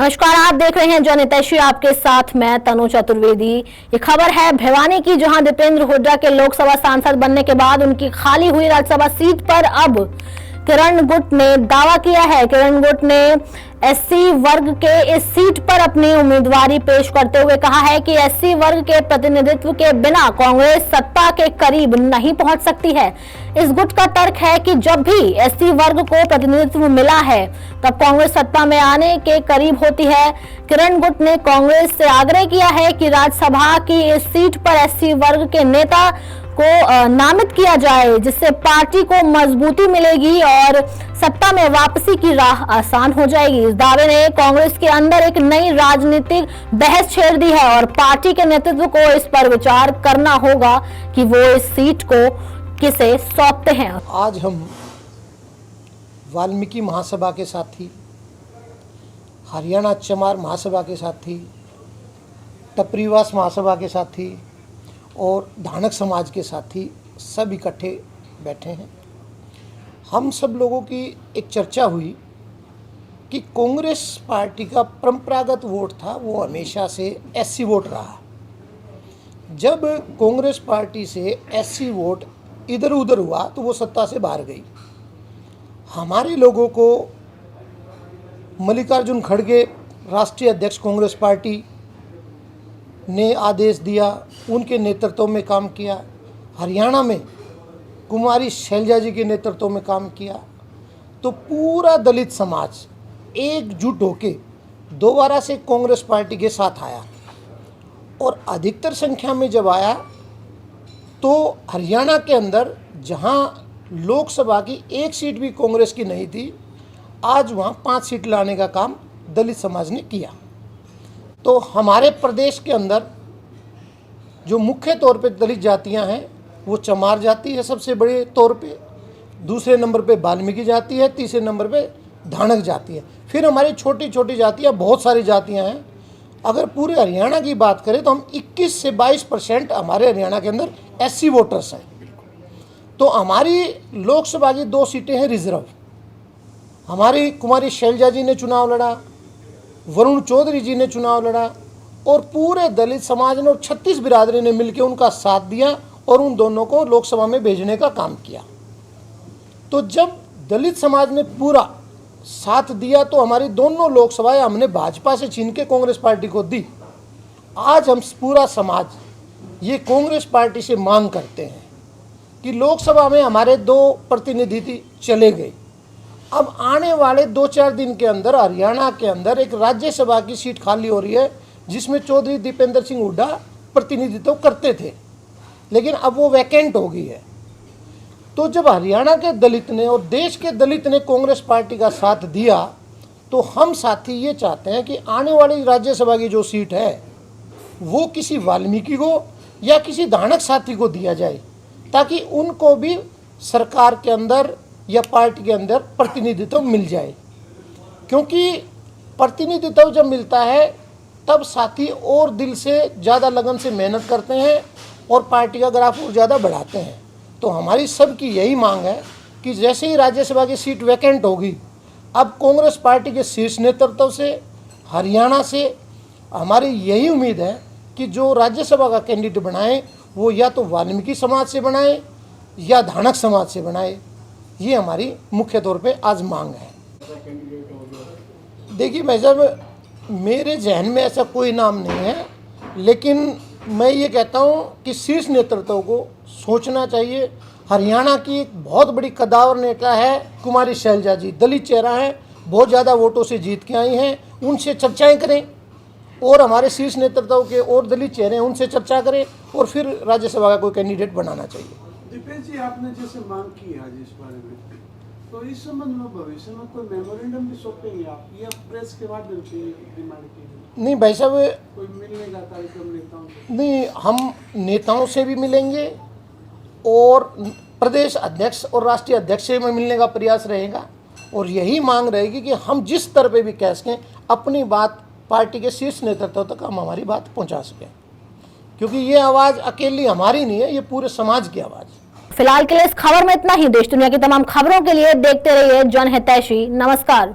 नमस्कार, आप देख रहे हैं जन हितैषी, आपके साथ मैं तनु चतुर्वेदी। ये खबर है भिवानी की, जहां दीपेंद्र हुड्डा के लोकसभा सांसद बनने के बाद उनकी खाली हुई राज्यसभा सीट पर अब किरण गुट ने दावा किया है। किरण गुट ने एससी वर्ग के इस सीट पर अपनी उम्मीदवारी पेश करते हुए कहा है कि एससी वर्ग के प्रतिनिधित्व के बिना कांग्रेस सत्ता के करीब नहीं पहुंच सकती है। इस गुट का तर्क है कि जब भी एससी वर्ग को प्रतिनिधित्व मिला है तब कांग्रेस सत्ता में आने के करीब होती है। किरण गुट ने कांग्रेस से आग्रह किया है कि राज्यसभा की इस सीट पर एससी वर्ग के नेता को नामित किया जाए, जिससे पार्टी को मजबूती मिलेगी और सत्ता में वापसी की राह आसान हो जाएगी। इस दावे ने कांग्रेस के अंदर एक नई राजनीतिक बहस छेड़ दी है और पार्टी के नेतृत्व को इस पर विचार करना होगा कि वो इस सीट को किसे सौंपते हैं। आज हम वाल्मीकि महासभा के साथी, हरियाणा चमार महासभा के साथी, टपरीवास महासभा के साथी और धानक समाज के साथी सब इकट्ठे बैठे हैं। हम सब लोगों की एक चर्चा हुई कि कांग्रेस पार्टी का परंपरागत वोट था वो हमेशा से एससी वोट रहा। जब कांग्रेस पार्टी से एससी वोट इधर उधर हुआ तो वो सत्ता से बाहर गई। हमारे लोगों को मल्लिकार्जुन खड़गे राष्ट्रीय अध्यक्ष कांग्रेस पार्टी ने आदेश दिया, उनके नेतृत्व में काम किया। हरियाणा में कुमारी शैलजा जी के नेतृत्व में काम किया। तो पूरा दलित समाज एकजुट होके दोबारा से कांग्रेस पार्टी के साथ आया और अधिकतर संख्या में जब आया तो हरियाणा के अंदर जहां लोकसभा की एक सीट भी कांग्रेस की नहीं थी, आज वहां 5 सीट लाने का काम दलित समाज ने किया। तो हमारे प्रदेश के अंदर जो मुख्य तौर पे दलित जातियां हैं वो चमार जाति है सबसे बड़े तौर पे, दूसरे नंबर पे वाल्मीकि जाति है, तीसरे नंबर पे धानक जाति है। फिर हमारी छोटी छोटी जातियां बहुत सारी जातियां हैं। अगर पूरे हरियाणा की बात करें तो हम 21 से 22% हमारे हरियाणा के अंदर एससी वोटर्स हैं। तो हमारी लोकसभा की 2 सीटें हैं रिजर्व। हमारी कुमारी शैलजा जी ने चुनाव लड़ा, वरुण चौधरी जी ने चुनाव लड़ा और पूरे दलित समाज ने और 36 बिरादरी ने मिलकर उनका साथ दिया और उन दोनों को लोकसभा में भेजने का काम किया। तो जब दलित समाज ने पूरा साथ दिया तो हमारी दोनों लोकसभाएं हमने भाजपा से छीन के कांग्रेस पार्टी को दी। आज हम पूरा समाज ये कांग्रेस पार्टी से मांग करते हैं कि लोकसभा में हमारे 2 प्रतिनिधि चले गए। अब आने वाले 2-4 दिन के अंदर हरियाणा के अंदर एक राज्यसभा की सीट खाली हो रही है जिसमें चौधरी दीपेंद्र सिंह हुड्डा प्रतिनिधित्व करते थे, लेकिन अब वो वैकेंट हो गई है। तो जब हरियाणा के दलित ने और देश के दलित ने कांग्रेस पार्टी का साथ दिया तो हम साथी ये चाहते हैं कि आने वाली राज्यसभा की जो सीट है वो किसी वाल्मीकि को या किसी धानक साथी को दिया जाए, ताकि उनको भी सरकार के अंदर या पार्टी के अंदर प्रतिनिधित्व मिल जाए। क्योंकि प्रतिनिधित्व जब मिलता है तब साथी और दिल से ज़्यादा लगन से मेहनत करते हैं और पार्टी का ग्राफ और ज़्यादा बढ़ाते हैं। तो हमारी सबकी यही मांग है कि जैसे ही राज्यसभा की सीट वैकेंट होगी, अब कांग्रेस पार्टी के शीर्ष नेतृत्व से हरियाणा से हमारी यही उम्मीद है कि जो राज्यसभा का कैंडिडेट बनाए वो या तो वाल्मीकि समाज से बनाए या धानक समाज से बनाए। ये हमारी मुख्य तौर पे आज मांग है। देखिए भाई साहब, मेरे जहन में ऐसा कोई नाम नहीं है, लेकिन मैं ये कहता हूँ कि शीर्ष नेतृत्व को सोचना चाहिए। हरियाणा की एक बहुत बड़ी कदावर नेता है कुमारी शैलजा जी, दलित चेहरा है, बहुत ज़्यादा वोटों से जीत के आई हैं। उनसे चर्चाएँ करें और हमारे शीर्ष नेतृत्व के और दलित चेहरे हैं उनसे चर्चा करें और फिर राज्यसभा का कोई कैंडिडेट बनाना चाहिए। दीपेश जी, आपने जैसे मांग की आज इस बारे में, तो इस संबंध में भविष्य में कोई मेमोरेंडम भी सौंपेंगे आप या प्रेस के माध्यम से डिमांड की? नहीं भाई साहब, कोई मिलने का कार्यक्रम नेताओं से? नहीं, हम नेताओं से भी मिलेंगे और प्रदेश अध्यक्ष और राष्ट्रीय अध्यक्ष से मिलने का प्रयास रहेगा और यही मांग रहेगी कि हम जिस तरह पे भी कह सकें अपनी बात पार्टी के शीर्ष नेतृत्व तक हम हमारी बात पहुंचा सकें, क्योंकि ये आवाज़ अकेली हमारी नहीं है, ये पूरे समाज की आवाज़। फिलहाल के लिए इस खबर में इतना ही। देश दुनिया की तमाम खबरों के लिए देखते रहिए जन हितैषी। नमस्कार।